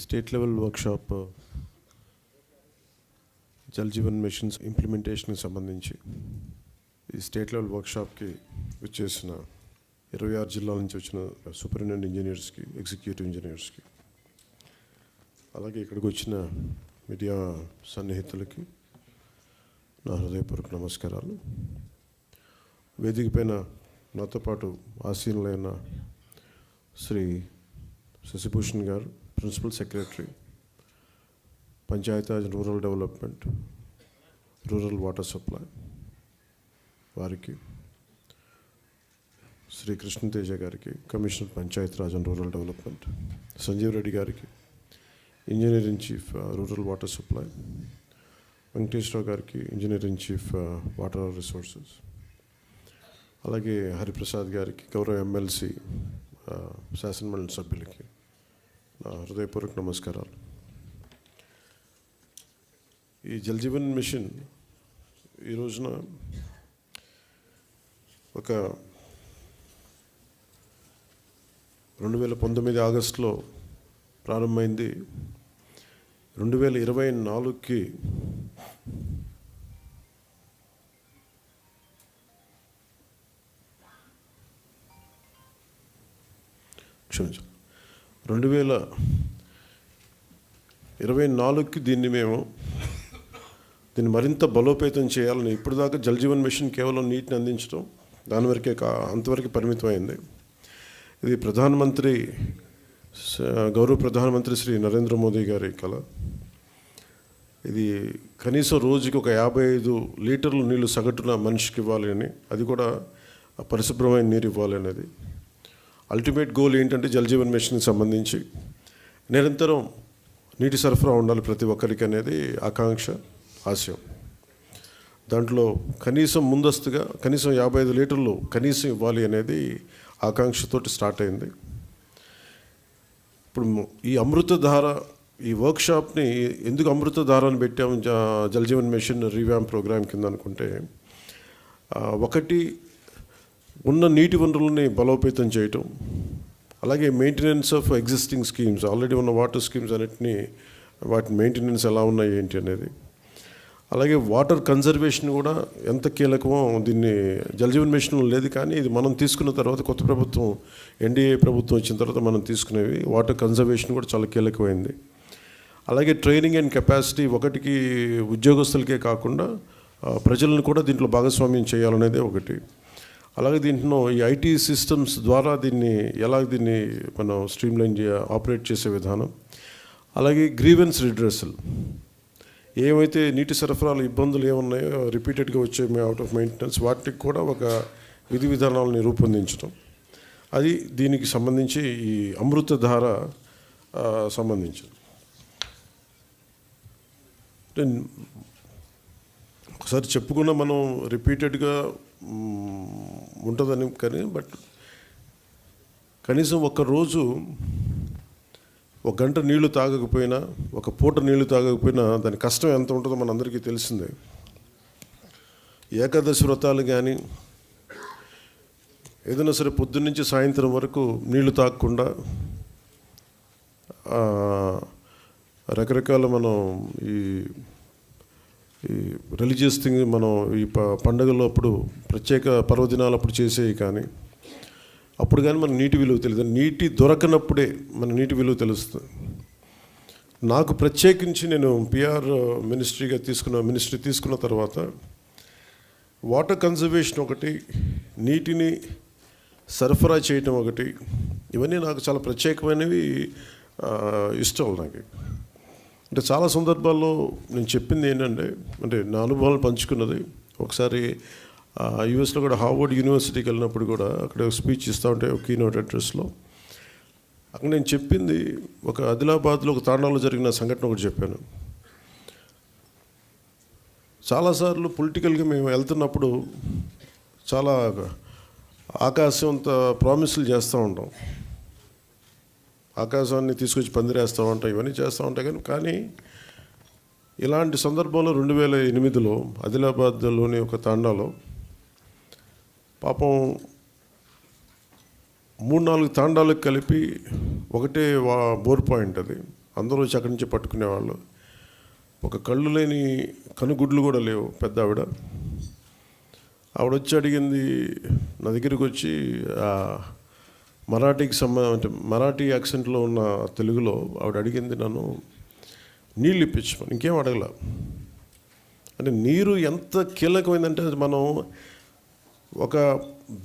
State level workshop Jal Jeevan missions ఇంప్లిమెంటేషన్కి సంబంధించి ఈ స్టేట్ లెవెల్ వర్క్షాప్కి వచ్చేసిన 26 జిల్లాల నుంచి వచ్చిన సూపరింటెండెంట్ ఇంజనీర్స్కి, ఎగ్జిక్యూటివ్ ఇంజనీర్స్కి, అలాగే ఇక్కడికి వచ్చిన మీడియా సన్నిహితులకి నా హృదయపూర్వక నమస్కారాలు. వేదిక పైన నాతో పాటు ఆసీనులైన శ్రీ శశిభూషణ్ గారు, principal secretary, Panchayati Raj rural development, rural water supply వారికి, శ్రీ కృష్ణతేజ గారికి, commissioner Panchayati Raj and rural development, Sanjeev Reddy గారికి, engineer in chief rural water supply, Venkateswararao గారికి, engineer in chief water resources, అలాగే హరిప్రసాద్ గారికి, గౌరవ ఎమ్మెల్సీ, శాసనమండలి సభ్యులకి నా హృదయపూర్వక నమస్కారాలు. ఈ జల్ జీవన్ మిషన్ ఈ రోజున ఒక 2019 ఆగస్టులో ప్రారంభమైంది. 2024కి క్షమించాలి 2024కి దీన్ని మరింత బలోపేతం చేయాలని. ఇప్పటిదాకా జల్ జీవన్ మిషన్ కేవలం నీటిని అందించడం, దాని వరకే అంతవరకు పరిమితమైంది. ఇది గౌరవ ప్రధానమంత్రి శ్రీ నరేంద్ర మోదీ గారి కళ. ఇది కనీసం రోజుకి ఒక 55 లీటర్ల నీళ్లు సగటున మనిషికి ఇవ్వాలి అని, అది కూడా పరిశుభ్రమైన నీరు ఇవ్వాలి అనేది అల్టిమేట్ గోల్. ఏంటంటే జల్ జీవన్ మిషన్కి సంబంధించి నిరంతరం నీటి సరఫరా ఉండాలి ప్రతి ఒక్కరికి అనేది ఆకాంక్ష, ఆశయం. దాంట్లో కనీసం ముందస్తుగా కనీసం 55 లీటర్లు కనీసం ఇవ్వాలి అనేది ఆకాంక్షతోటి స్టార్ట్ అయింది. ఇప్పుడు ఈ అమృతధార, ఈ వర్క్షాప్ని ఎందుకు అమృతధారని పెట్టాము Jal Jeevan mission revamp program కింద అనుకుంటే, ఒకటి ఉన్న నీటి వనరులని బలోపేతం చేయటం, అలాగే maintenance of existing schemes, already ఉన్న వాటర్ స్కీమ్స్ అన్నిటినీ వాటి మెయింటెనెన్స్ ఎలా ఉన్నాయి ఏంటి అనేది, అలాగే వాటర్ కన్జర్వేషన్ కూడా ఎంత కీలకమో. దీన్ని జల్ జీవన్ మిషన్లో లేదు, కానీ ఇది మనం తీసుకున్న తర్వాత, కొత్త ప్రభుత్వం ఎన్డీఏ ప్రభుత్వం వచ్చిన తర్వాత మనం తీసుకునేవి, వాటర్ కన్జర్వేషన్ కూడా చాలా కీలకమైంది. అలాగే ట్రైనింగ్ అండ్ కెపాసిటీ, ఒకటికి ఉద్యోగస్తులకే కాకుండా ప్రజలను కూడా దీంట్లో భాగస్వామ్యం చేయాలనేదే ఒకటి. అలాగే దీంట్లో ఈ ఐటీ సిస్టమ్స్ ద్వారా దీన్ని మనం స్ట్రీమ్లైన్ ఆపరేట్ చేసే విధానం, అలాగే గ్రీవెన్స్ రిడ్రెసల్, ఏమైతే నీటి సరఫరాలు ఇబ్బందులు ఏమున్నాయో రిపీటెడ్గా వచ్చే అవుట్ ఆఫ్ మెయింటెనెన్స్, వాటికి కూడా ఒక విధి విధానాలని రూపొందించడం, అది దీనికి సంబంధించి ఈ అమృతధార సంబంధించింది. ఒకసారి చెప్పుకున్న మనం రిపీటెడ్గా ఉంటుందని, కానీ బట్ కనీసం ఒక్కరోజు 1 గంట నీళ్లు తాగకపోయినా, ఒక పూట నీళ్లు తాగకపోయినా దాని కష్టం ఎంత ఉంటుందో మనందరికీ తెలిసిందే. ఏకాదశి వ్రతాలు కానీ ఏదైనా సరే పొద్దున్నుంచి సాయంత్రం వరకు నీళ్లు తాగకుండా రకరకాల మనం ఈ రిలీజియస్ థింగ్ మనం ఈ పండుగల్లో అప్పుడు, ప్రత్యేక పర్వదినాలప్పుడు చేసేవి, కానీ అప్పుడు కానీ మనకు నీటి విలువ తెలియదు. నీటి దొరకనప్పుడే మన నీటి విలువ తెలుస్తుంది. నాకు ప్రత్యేకించి నేను పిఆర్ మినిస్ట్రీ తీసుకున్న తర్వాత వాటర్ కన్జర్వేషన్ ఒకటి, నీటిని సరఫరా చేయటం ఒకటి, ఇవన్నీ నాకు చాలా ప్రత్యేకమైనవి, ఇష్టం నాకు. అంటే చాలా సందర్భాల్లో నేను చెప్పింది ఏంటంటే, అంటే నా అనుభవాలు పంచుకున్నది. ఒకసారి యూఎస్లో కూడా హార్వర్డ్ యూనివర్సిటీకి వెళ్ళినప్పుడు కూడా అక్కడ స్పీచ్ ఇస్తూ ఉంటే ఒక కీనోట్ అడ్రస్లో, అక్కడ నేను చెప్పింది ఒక ఆదిలాబాద్లో ఒక తాండాలో జరిగిన సంఘటన ఒకటి చెప్పాను. చాలాసార్లు పొలిటికల్గా మేము వెళ్తున్నప్పుడు చాలా ఆకాశం అంత ప్రామిసులు చేస్తూ ఉంటాం, ఆకాశాన్ని తీసుకొచ్చి పందిరేస్తూ ఉంటాం, ఇవన్నీ చేస్తూ ఉంటాయి. కానీ ఇలాంటి సందర్భంలో 2008లో ఆదిలాబాద్లోని ఒక తాండాలో పాపం 3-4 తాండాలకు కలిపి ఒకటే బోర్ పాయింట్, అది అందరూ వచ్చి అక్కడి నుంచి పట్టుకునేవాళ్ళు. ఒక కళ్ళు లేని కనుగుడ్లు కూడా లేవు పెద్ద ఆవిడ వచ్చి అడిగింది నా దగ్గరికి వచ్చి, మరాఠీకి అంటే మరాఠీ యాక్సెంట్లో ఉన్న తెలుగులో ఆవిడ అడిగింది నన్ను నీళ్ళు ఇప్పించమని. ఇంకేం అడగల. అంటే నీరు ఎంత కీలకమైందంటే మనం ఒక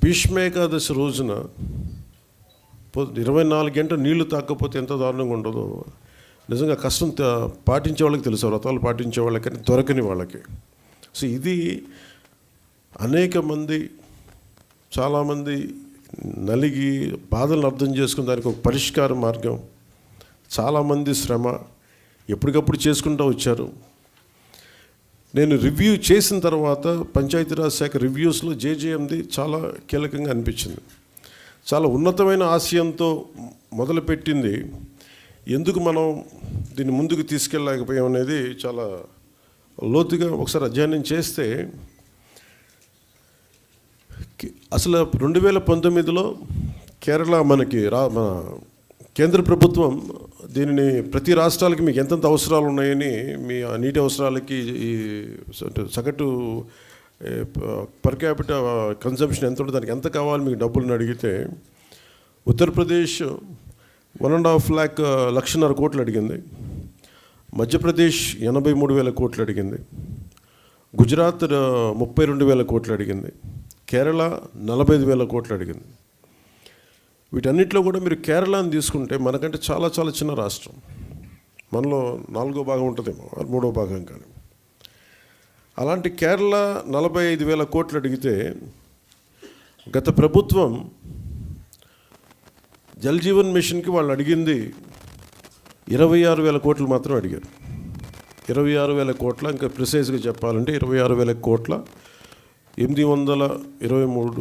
భీష్మేకాదశి రోజున 24 గంటలు నీళ్లు తాగకపోతే ఎంత దారుణంగా ఉండదో నిజంగా కష్టం పాటించే వాళ్ళకి తెలుసు, వ్రతాలు పాటించే వాళ్ళకి, కానీ దొరకని వాళ్ళకి. సో ఇది అనేక మంది చాలామంది నలిగి బాధలను అర్థం చేసుకుని దానికి ఒక పరిష్కార మార్గం, చాలామంది శ్రమ ఎప్పటికప్పుడు చేసుకుంటూ వచ్చారు. నేను రివ్యూ చేసిన తర్వాత పంచాయతీరాజ్ శాఖ రివ్యూస్లో జేజేఎంది చాలా కీలకంగా అనిపించింది. చాలా ఉన్నతమైన ఆశయంతో మొదలుపెట్టింది, ఎందుకు మనం దీన్ని ముందుకు తీసుకెళ్ళలేకపోయాం అనేది చాలా లోతుగా ఒకసారి అధ్యయనం చేస్తే, అసలు 2019లో కేరళ మనకి మన కేంద్ర ప్రభుత్వం దీనిని ప్రతి రాష్ట్రాలకి మీకు ఎంతెంత అవసరాలు ఉన్నాయని, మీ నీటి అవసరాలకి ఈ సగటు పర్ క్యాపిటల్ కన్సంప్షన్ ఎంత ఉంటుంది, దానికి ఎంత కావాలి మీకు డబ్బులను అడిగితే, ఉత్తరప్రదేశ్ 1.5 లక్షన్నర కోట్లు అడిగింది, మధ్యప్రదేశ్ 83,000 కోట్లు అడిగింది, గుజరాత్ 32,000 కోట్లు అడిగింది, కేరళ 45,000 కోట్లు అడిగింది. వీటన్నిటిలో కూడా మీరు కేరళని తీసుకుంటే మనకంటే చాలా చాలా చిన్న రాష్ట్రం, మనలో 4వ భాగం ఉంటుందేమో, 3వ భాగం కానీ. అలాంటి కేరళ 45,000 కోట్లు అడిగితే గత ప్రభుత్వం జల్ జీవన్ మిషన్కి వాళ్ళు అడిగింది 26,000 కోట్లు మాత్రం అడిగారు. 26,000 కోట్ల, ఇంకా ప్రిసైజ్గా చెప్పాలంటే 26,000 కోట్ల 823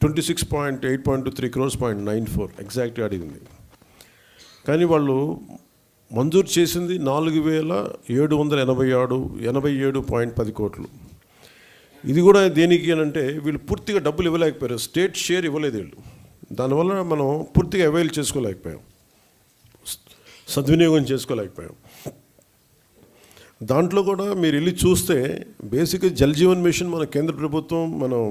26.8.23 crores 0.94 ఎగ్జాక్ట్గా అడిగింది. కానీ వాళ్ళు మంజూరు చేసింది 4,787.10 కోట్లు. ఇది కూడా దేనికి అని అంటే, వీళ్ళు పూర్తిగా డబ్బులు ఇవ్వలేకపోయారు, స్టేట్ షేర్ ఇవ్వలేదు వీళ్ళు. దానివల్ల మనం పూర్తిగా అవైల్ చేసుకోలేకపోయాం, సద్వినియోగం చేసుకోలేకపోయాం. దాంట్లో కూడా మీరు వెళ్ళి చూస్తే బేసిక్గా జల్ జీవన్ మిషన్ మన కేంద్ర ప్రభుత్వం, మనం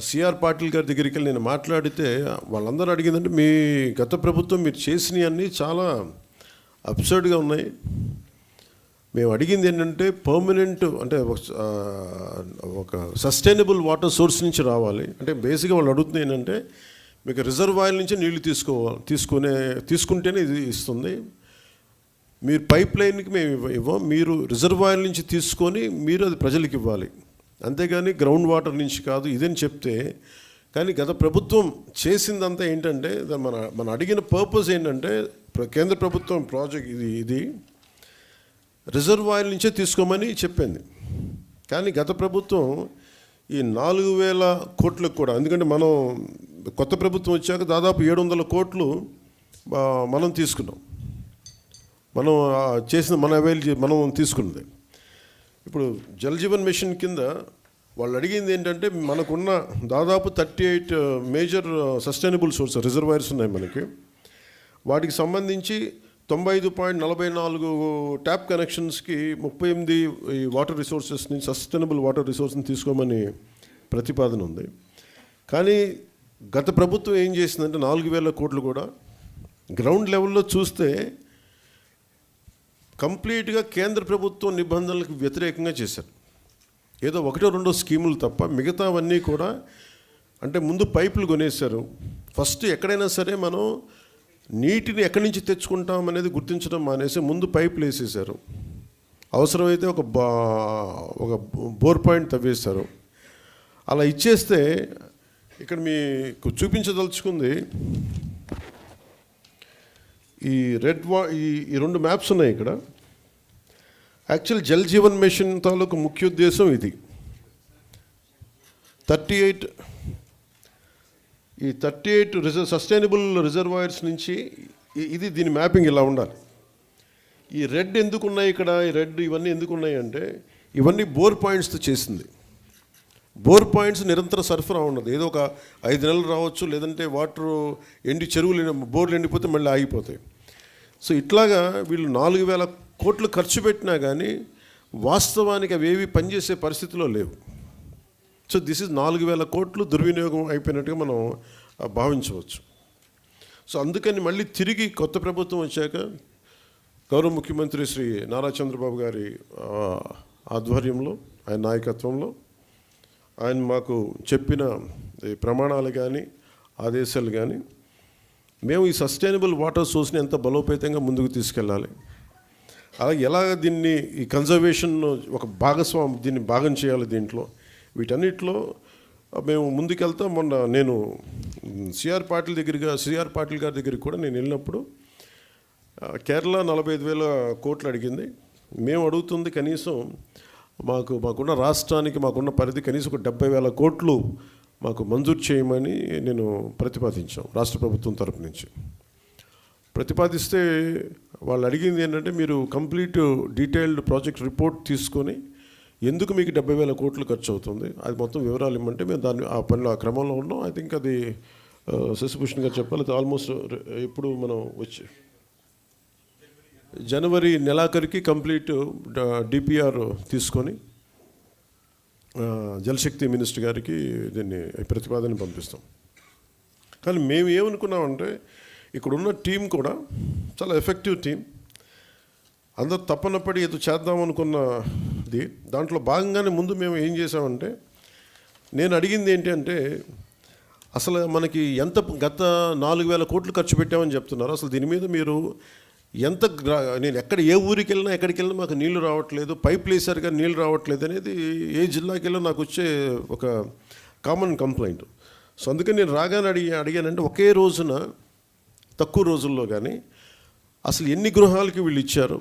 సిఆర్ పాటిల్ గారి దగ్గరికి వెళ్ళి నేను మాట్లాడితే వాళ్ళందరూ అడిగిందంటే, మీ గత ప్రభుత్వం మీరు చేసినవన్నీ చాలా అబ్సర్డ్గా ఉన్నాయి, మేము అడిగింది ఏంటంటే పర్మనెంట్, అంటే ఒక సస్టైనబుల్ వాటర్ సోర్స్ నుంచి రావాలి. అంటే బేసిక్గా వాళ్ళు అడుగుతుంది ఏంటంటే, మీకు రిజర్వాయర్ నుంచి నీళ్లు తీసుకుంటేనే ఇది ఇస్తుంది, మీరు పైప్ లైన్కి మేము ఇవ్వం, మీరు రిజర్వాయర్ నుంచి తీసుకొని మీరు అది ప్రజలకు ఇవ్వాలి, అంతేగాని గ్రౌండ్ వాటర్ నుంచి కాదు ఇదని చెప్తే. కానీ గత ప్రభుత్వం చేసిందంతా ఏంటంటే, మన అడిగిన పర్పస్ ఏంటంటే, కేంద్ర ప్రభుత్వం ప్రాజెక్ట్ ఇది రిజర్వాయర్ నుంచే తీసుకోమని చెప్పింది. కానీ గత ప్రభుత్వం ఈ 4,000 కోట్లకు కూడా, ఎందుకంటే మనం కొత్త ప్రభుత్వం వచ్చాక దాదాపు 700 కోట్లు మనం తీసుకున్నాం, మనం చేసిన మనం తీసుకున్నది. ఇప్పుడు జల్ జీవన్ మిషన్ కింద వాళ్ళు అడిగింది ఏంటంటే, మనకున్న దాదాపు 38 మేజర్ సస్టైనబుల్ సోర్స్ రిజర్వాయర్స్ ఉన్నాయి మనకి, వాటికి సంబంధించి 95.44 ట్యాప్ కనెక్షన్స్కి 38 ఈ వాటర్ రిసోర్సెస్ నుంచి, సస్టైనబుల్ వాటర్ రిసోర్స్ని తీసుకోమని ప్రతిపాదన ఉంది. కానీ గత ప్రభుత్వం ఏం చేసిందంటే 4,000 కోట్లు కూడా గ్రౌండ్ లెవెల్లో చూస్తే కంప్లీట్గా కేంద్ర ప్రభుత్వం నిబంధనలకు వ్యతిరేకంగా చేశారు. ఏదో 1-2 స్కీములు తప్ప మిగతావన్నీ కూడా, అంటే ముందు పైపులు కొనేశారు. ఫస్ట్ ఎక్కడైనా సరే మనం నీటిని ఎక్కడి నుంచి తెచ్చుకుంటాం అనేది గుర్తించడం మానేసి ముందు పైపులు వేసేసారు. అవసరమైతే ఒక బోర్ పాయింట్ తవ్వేశారు. అలా ఇచ్చేస్తే ఇక్కడ మీకు చూపించదలుచుకుంది ఈ ఈ 2 మ్యాప్స్ ఉన్నాయి ఇక్కడ. యాక్చువల్ జల్ జీవన్ మిషన్ తాలూకు ముఖ్య ఉద్దేశం ఇది. 38 సస్టైనబుల్ రిజర్వాయర్స్ నుంచి ఇది, దీని మ్యాపింగ్ ఇలా ఉండాలి. ఈ రెడ్ ఎందుకున్నాయి ఇక్కడ, ఈ రెడ్ ఇవన్నీ ఎందుకున్నాయి అంటే, ఇవన్నీ బోర్ పాయింట్స్తో చేసింది. బోర్ పాయింట్స్ నిరంతర సరఫరా ఉన్నది. ఏదో ఒక 5 నెలలు రావచ్చు, లేదంటే వాటర్ చెరువులు బోర్లు ఎండిపోతే మళ్ళీ ఆగిపోతాయి. సో ఇట్లాగా వీళ్ళు 4,000 కోట్లు ఖర్చు పెట్టినా కానీ వాస్తవానికి అవి ఏవి పనిచేసే పరిస్థితిలో లేవు. సో దిస్ ఇస్ 4,000 కోట్లు దుర్వినియోగం అయిపోయినట్టుగా మనం భావించవచ్చు. సో అందుకని మళ్ళీ తిరిగి కొత్త ప్రభుత్వం వచ్చాక గౌరవ ముఖ్యమంత్రి శ్రీ నారా చంద్రబాబు గారి ఆధ్వర్యంలో, ఆయన నాయకత్వంలో ఆయన మాకు చెప్పిన ఈ ప్రమాణాలు కానీ ఆదేశాలు కానీ మేము ఈ సస్టైనబుల్ వాటర్ సోర్స్ని ఎంత బలోపేతంగా ముందుకు తీసుకెళ్ళాలి, అలాగే ఎలాగ దీన్ని ఈ కన్జర్వేషన్ ఒక దీన్ని భాగం చేయాలి, దీంట్లో వీటన్నిటిలో మేము ముందుకెళ్తాం. మొన్న నేను సిఆర్ పాటిల్ గారి దగ్గరికి కూడా నేను వెళ్ళినప్పుడు కేరళ 45,000 కోట్లు అడిగింది. మేము అడుగుతుంది కనీసం మాకున్న రాష్ట్రానికి మాకున్న పరిధి కనీసం ఒక 70,000 కోట్లు మాకు మంజూరు చేయమని నేను ప్రతిపాదించాం. రాష్ట్ర ప్రభుత్వం తరపు నుంచి ప్రతిపాదిస్తే వాళ్ళు అడిగింది ఏంటంటే, మీరు కంప్లీట్ డీటెయిల్డ్ ప్రాజెక్ట్ రిపోర్ట్ తీసుకొని ఎందుకు మీకు 70,000 కోట్లు ఖర్చు అవుతుంది, అది మొత్తం వివరాలు ఇవ్వమంటే మేము ఆ క్రమంలో ఉన్నాం. ఐ థింక్ అది శశిభూషణ్ గారు చెప్పాలి. అది ఆల్మోస్ట్ ఇప్పుడు మనం వచ్చి జనవరి నెలాఖరికి కంప్లీట్ డిపిఆర్ తీసుకొని జలశక్తి మినిస్టర్ గారికి దీన్ని ప్రతిపాదన పంపిస్తాం. కానీ మేము ఏమనుకున్నామంటే, ఇక్కడున్న టీం కూడా చాలా ఎఫెక్టివ్ టీం, అందరూ తప్పనప్పటి ఏదో చేద్దాం అనుకున్నది. దాంట్లో భాగంగానే ముందు మేము ఏం చేసామంటే, నేను అడిగింది ఏంటి అంటే, అసలు మనకి గత 4,000 కోట్లు ఖర్చు పెట్టామని చెప్తున్నారు, అసలు దీని మీద మీరు నేను ఏ ఊరికి వెళ్ళినా ఎక్కడికి వెళ్ళినా మాకు నీళ్లు రావట్లేదు, పైప్ వేసారు కానీ నీళ్ళు రావట్లేదు అనేది ఏ జిల్లాకి వెళ్ళినా నాకు వచ్చే ఒక కామన్ కంప్లైంట్. సో అందుకని నేను రాగానే అడిగానంటే, ఒకే రోజున తక్కువ రోజుల్లో కానీ అసలు ఎన్ని గృహాలకి వీళ్ళు ఇచ్చారు,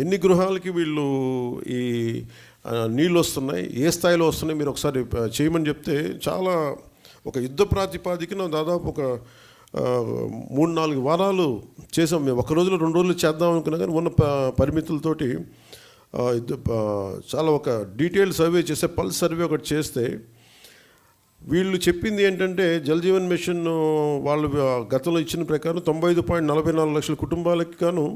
ఎన్ని గృహాలకి వీళ్ళు ఈ నీళ్ళు వస్తున్నాయి, ఏ స్థాయిలో వస్తున్నాయి మీరు ఒకసారి చేయమని చెప్తే, చాలా ఒక యుద్ధ ప్రాతిపాదికన దాదాపు ఒక 3-4 వారాలు చేసాం. మేము ఒక రోజులో 2 రోజులు చేద్దాం అనుకున్నా కానీ ఉన్న పరిమితులతోటి చాలా ఒక డీటెయిల్ సర్వే చేస్తే, పల్స్ సర్వే ఒకటి చేస్తే వీళ్ళు చెప్పింది ఏంటంటే, జల్ జీవన్ మిషన్ వాళ్ళు గతంలో ఇచ్చిన ప్రకారం 95.44 లక్షల కుటుంబాలకి గాను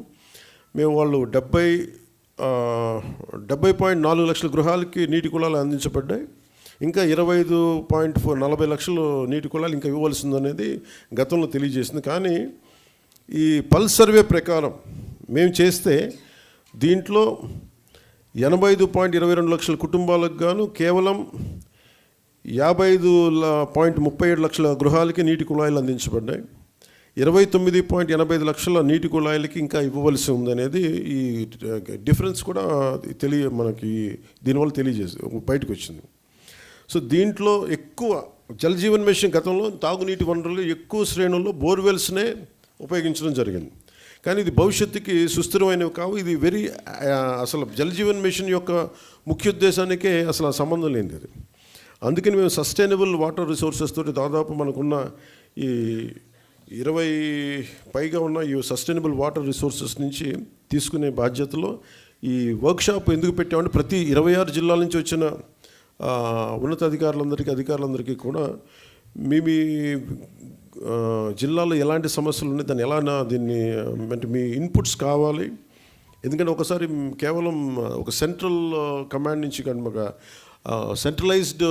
మేము వాళ్ళు 70.4 లక్షల గృహాలకి నీటి కుళాలు అందించబడ్డాయి. ఇంకా 25.40 లక్షలు నీటి కుళాలు ఇంకా ఇవ్వవలసిందనేది గతంలో తెలియజేసింది. కానీ ఈ పల్స్ సర్వే ప్రకారం మేము చేస్తే దీంట్లో 85.22 లక్షల కుటుంబాలకు గాను కేవలం 55.37 లక్షల గృహాలకి నీటి కుళాయిలు అందించబడ్డాయి. 29.85 లక్షల నీటి కుళాయిలకి ఇంకా ఇవ్వవలసి ఉందనేది ఈ డిఫరెన్స్ కూడా మనకి దీనివల్ల బయటకు వచ్చింది. సో దీంట్లో ఎక్కువ జల్ జీవన్ మిషన్ గతంలో తాగునీటి వనరులు ఎక్కువ శ్రేణుల్లో బోర్వెల్స్నే ఉపయోగించడం జరిగింది. కానీ ఇది భవిష్యత్తుకి సుస్థిరమైనవి కావు. ఇది అసలు జల్ జీవన్ మిషన్ యొక్క ముఖ్య ఉద్దేశానికే అసలు సంబంధం లేనిది అది. అందుకని మేము సస్టైనబుల్ వాటర్ రిసోర్సెస్ తోటి దాదాపు మనకున్న ఈ 20 పైగా ఉన్న ఈ సస్టైనబుల్ వాటర్ రిసోర్సెస్ నుంచి తీసుకునే బాధ్యతలో ఈ వర్క్షాప్ ఎందుకు పెట్టామంటే, ప్రతి 26 జిల్లాల నుంచి వచ్చిన అధికారులందరికీ కూడా మీ జిల్లాలో ఎలాంటి సమస్యలు ఉన్నాయి, దాన్ని దీన్ని అంటే మీ ఇన్పుట్స్ కావాలి. ఎందుకంటే ఒకసారి కేవలం ఒక సెంట్రల్ కమాండ్ నుంచి కానీ ఒక సెంట్రలైజ్డ్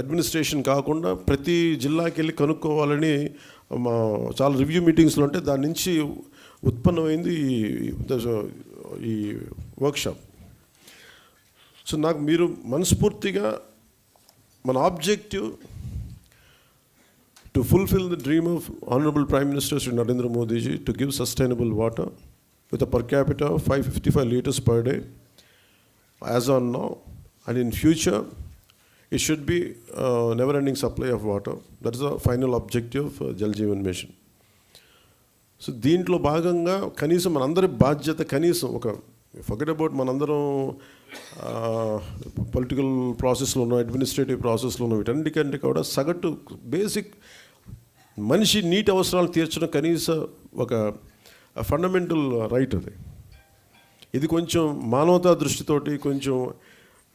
అడ్మినిస్ట్రేషన్ కాకుండా ప్రతి జిల్లాకి వెళ్ళి కనుక్కోవాలని చాలా రివ్యూ మీటింగ్స్లో ఉంటే దాని నుంచి ఉత్పన్నమైంది ఈ వర్క్షాప్. సో నాకు మీరు మనస్ఫూర్తిగా మన objective to fulfil the dream of honourable prime minister Shri Narendra Modiji to give sustainable water with a per capita of 555 liters per day as on now, and in future it should be never ending supply of water. That is the final objective of Jal Jeevan Mission. So దీంట్లో భాగంగా కనీసం మనందరి బాధ్యత, కనీసం forget about మనందరం political ప్రాసెస్లో ఉన్నాం, administrative ప్రాసెస్లో ఉన్నాం, వీటన్నిటికంటే కూడా సగటు బేసిక్ మనిషి నీటి అవసరాలు తీర్చడం కనీస ఒక ఫండమెంటల్ రైట్ అది. ఇది కొంచెం మానవతా దృష్టితోటి కొంచెం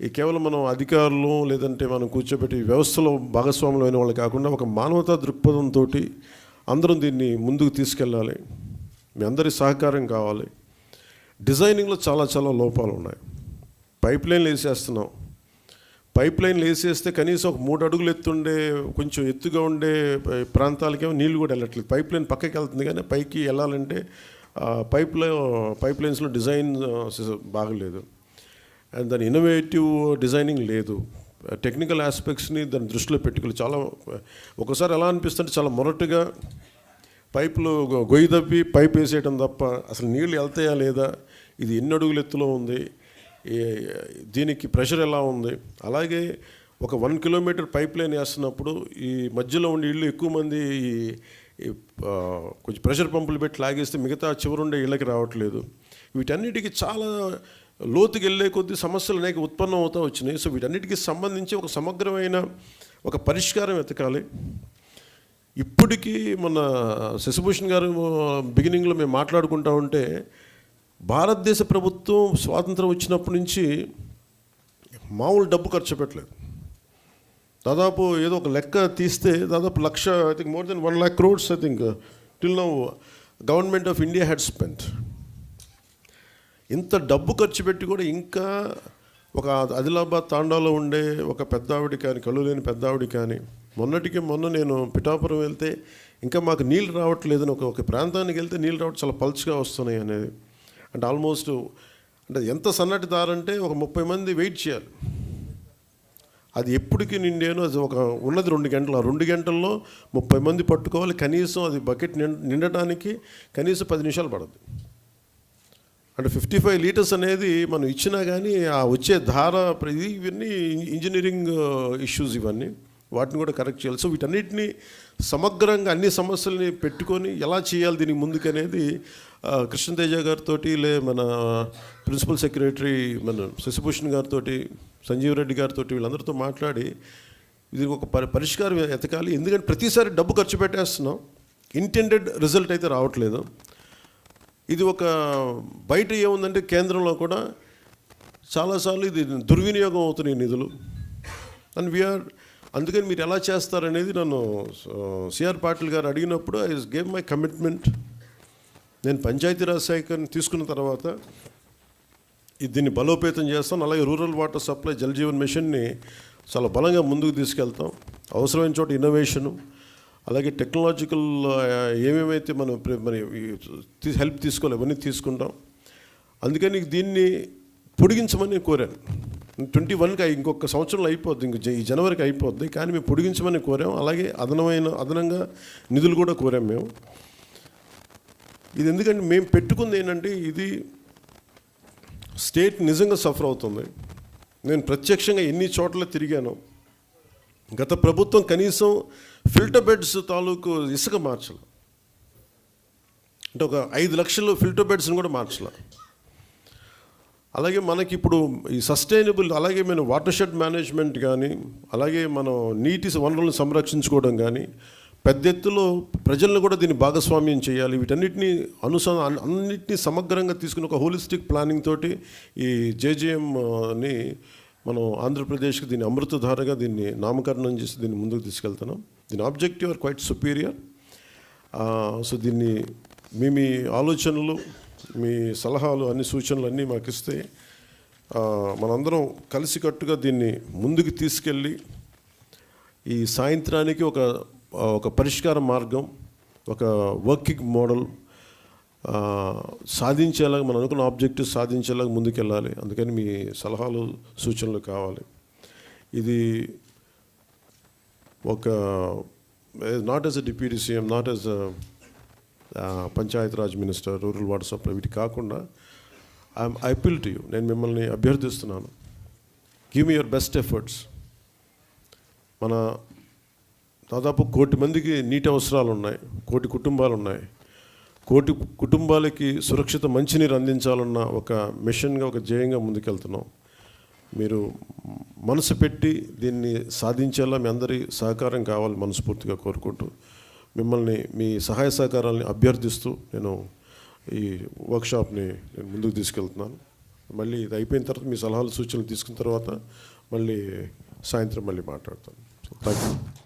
ఈ కేవలం మనం అధికారులు లేదంటే మనం కూర్చోబెట్టి వ్యవస్థలో భాగస్వాములు అయిన వాళ్ళు కాకుండా ఒక మానవతా దృక్పథంతో అందరం దీన్ని ముందుకు తీసుకెళ్ళాలి. మీ అందరి సహకారం కావాలి. డిజైనింగ్లో చాలా చాలా లోపాలు ఉన్నాయి. పైప్ లైన్లు వేసేస్తున్నాం. పైప్ లైన్లు వేసేస్తే కనీసం ఒక 3 అడుగులు ఎత్తుండే కొంచెం ఎత్తుగా ఉండే ప్రాంతాలకేమో నీళ్ళు కూడా వెళ్ళట్లేదు. పైప్ లైన్ పక్కకి వెళ్తుంది కానీ పైకి వెళ్ళాలంటే పైప్ లైన్స్లో డిజైన్ బాగలేదు. అండ్ దాని ఇన్నోవేటివ్ డిజైనింగ్ లేదు. టెక్నికల్ ఆస్పెక్ట్స్ని దాన్ని దృష్టిలో పెట్టుకోవాలి. చాలా ఒకసారి ఎలా అనిపిస్తుంటే చాలా మొరటుగా పైపులు గొయ్యి తప్పి పైప్ వేసేయడం తప్ప అసలు నీళ్ళు వెళ్తాయా లేదా, ఇది ఎన్ని అడుగులు ఎత్తులో ఉంది, దీనికి ప్రెషర్ ఎలా ఉంది. అలాగే ఒక 1 కిలోమీటర్ పైప్ లైన్ వేస్తున్నప్పుడు ఈ మధ్యలో ఉండే ఇళ్ళు ఎక్కువ మంది కొంచెం ప్రెషర్ పంపులు పెట్టి లాగేస్తే మిగతా చివరుండే ఇళ్ళకి రావట్లేదు. వీటన్నిటికీ చాలా లోతుకి వెళ్ళే కొద్దీ సమస్యలు అనేక ఉత్పన్నం అవుతూ వచ్చినాయి. సో వీటన్నిటికీ సంబంధించి ఒక సమగ్రమైన ఒక పరిష్కారం వెతకాలి. ఇప్పటికీ మన శశిభూషణ్ గారు బిగినింగ్లో మేము మాట్లాడుకుంటా ఉంటే భారతదేశ ప్రభుత్వం స్వాతంత్రం వచ్చినప్పటి నుంచి మామూలు డబ్బు ఖర్చు పెట్టలేదు. దాదాపు ఏదో ఒక లెక్క తీస్తే దాదాపు 1,00,000, I think more than 1 lakh crores I think till now government of India had spent. ఇంత డబ్బు ఖర్చు పెట్టి కూడా ఇంకా ఒక ఆదిలాబాద్ తాండాలో ఉండే ఒక పెద్దావిడి కానీ, కళ్ళు లేని పెద్దావిడి కానీ, మొన్న నేను పిఠాపురం వెళ్తే ఇంకా మాకు నీళ్ళు రావట్లేదని ఒక ప్రాంతానికి వెళ్తే నీళ్ళు రావడం చాలా పల్చగా వస్తున్నాయి అనేది. అంటే ఆల్మోస్ట్ అంటే ఎంత సన్నటి దారంటే ఒక 30 మంది వెయిట్ చేయాలి. అది ఎప్పటికీ నిండాను. అది ఒక ఉన్నది 2 గంటలు. ఆ 2 గంటల్లో 30 మంది పట్టుకోవాలి. కనీసం అది బకెట్ నిండటానికి కనీసం 10 నిమిషాలు పడుతుంది. అంటే 55 లీటర్స్ అనేది మనం ఇచ్చినా కానీ ఆ వచ్చే ధార ఇవన్నీ ఇంజనీరింగ్ ఇష్యూస్, ఇవన్నీ వాటిని కూడా కరెక్ట్ చేయాలి. సో వీటన్నిటిని సమగ్రంగా అన్ని సమస్యల్ని పెట్టుకొని ఎలా చేయాలి దీనికి ముందుకనేది కృష్ణతేజ గారితో, మన ప్రిన్సిపల్ సెక్రటరీ మన శశిభూషణ్ గారితో, సంజీవ్ రెడ్డి గారితో వీళ్ళందరితో మాట్లాడి ఇది ఒక పరిష్కారం ఎతకాలి. ఎందుకంటే ప్రతిసారి డబ్బు ఖర్చు పెట్టేస్తున్నాం, ఇంటెండెడ్ రిజల్ట్ అయితే రావట్లేదు. ఇది ఒక బయట ఏముందంటే కేంద్రంలో కూడా చాలాసార్లు ఇది దుర్వినియోగం అవుతున్నాయి నిధులు. అండ్ అందుకని మీరు ఎలా చేస్తారనేది నన్ను సిఆర్ పాటిల్ గారు అడిగినప్పుడు ఐ గేవ్ మై కమిట్మెంట్. నేను పంచాయతీరాజ్ శాఖని తీసుకున్న తర్వాత దీన్ని బలోపేతం చేస్తాను. అలాగే rural water supply Jal Jeevan మిషన్ని చాలా బలంగా ముందుకు తీసుకెళ్తాం. అవసరమైన చోట ఇన్నోవేషను, అలాగే టెక్నాలజికల్ ఏమేమైతే మనం మరి హెల్ప్ తీసుకోవాలి అవన్నీ తీసుకుంటాం. అందుకని దీన్ని పొడిగించమని కోరాను. 2021కి ఇంకొక సంవత్సరంలో అయిపోద్ది, ఈ జనవరికి అయిపోద్ది. కానీ మేము పొడిగించమని కోరాం. అలాగే అదనంగా నిధులు కూడా కోరాం మేము. ఇది ఎందుకంటే మేము పెట్టుకుంది ఏంటంటే ఇది స్టేట్ నిజంగా సఫర్ అవుతుంది. నేను ప్రత్యక్షంగా ఎన్ని చోట్ల తిరిగాను. గత ప్రభుత్వం కనీసం ఫిల్టర్ బెడ్స్ తాలూకు ఇసుక మార్చాలి. అంటే ఒక 5 లక్షలు ఫిల్టర్ బెడ్స్ని కూడా మార్చాలి. అలాగే మనకి ఇప్పుడు ఈ సస్టైనబుల్, అలాగే మనం వాటర్ షెడ్ మేనేజ్మెంట్ కానీ, అలాగే మనం నీటి వనరులను సంరక్షించుకోవడం కానీ, పెద్ద ఎత్తులో ప్రజలను కూడా దీన్ని భాగస్వామ్యం చేయాలి. వీటన్నిటిని అన్నిటినీ సమగ్రంగా తీసుకుని ఒక హోలిస్టిక్ ప్లానింగ్ తోటి ఈ జేజేఎంని మనం ఆంధ్రప్రదేశ్కి దీన్ని అమృతధారగా దీన్ని నామకరణం చేసి దీన్ని ముందుకు తీసుకెళ్తున్నాం. దీని objective are quite superior. So దీన్ని మీ ఆలోచనలు, మీ సలహాలు, అన్ని సూచనలు అన్నీ మాకు ఇస్తే మనందరం కలిసికట్టుగా దీన్ని ముందుకు తీసుకెళ్ళి ఈ సాయంత్రానికి ఒక పరిష్కార మార్గం, ఒక వర్కింగ్ మోడల్ సాధించేలాగా, మనం అనుకున్న ఆబ్జెక్టివ్ సాధించేలాగా ముందుకెళ్ళాలి. అందుకని మీ సలహాలు, సూచనలు కావాలి. ఇది ఒక not as a deputy CM, not as a Panchayat Raj minister, rural water supply, వీటి కాకుండా ఐ అపీల్ టు యూ, నేను మిమ్మల్ని అభ్యర్థిస్తున్నాను. Give me your best efforts. మన దాదాపు 1 కోటి మందికి నీటి అవసరాలు ఉన్నాయి, 1 కోటి కుటుంబాలు ఉన్నాయి. 1 కోటి కుటుంబాలకి సురక్షిత మంచినీరు అందించాలన్న ఒక మిషన్గా, ఒక ధ్యేయంగా ముందుకెళ్తున్నాం. మీరు మనసు పెట్టి దీన్ని సాధించేలా మీ అందరి సహకారం కావాలి మనస్ఫూర్తిగా కోరుకుంటూ, మిమ్మల్ని మీ సహాయ సహకారాలని అభ్యర్థిస్తూ నేను ఈ వర్క్షాప్ని ముందుకు తీసుకెళ్తున్నాను. మళ్ళీ ఇది అయిపోయిన తర్వాత మీ సలహాలు సూచనలు తీసుకున్న తర్వాత మళ్ళీ సాయంత్రం మళ్ళీ మాట్లాడతాను. Thank you.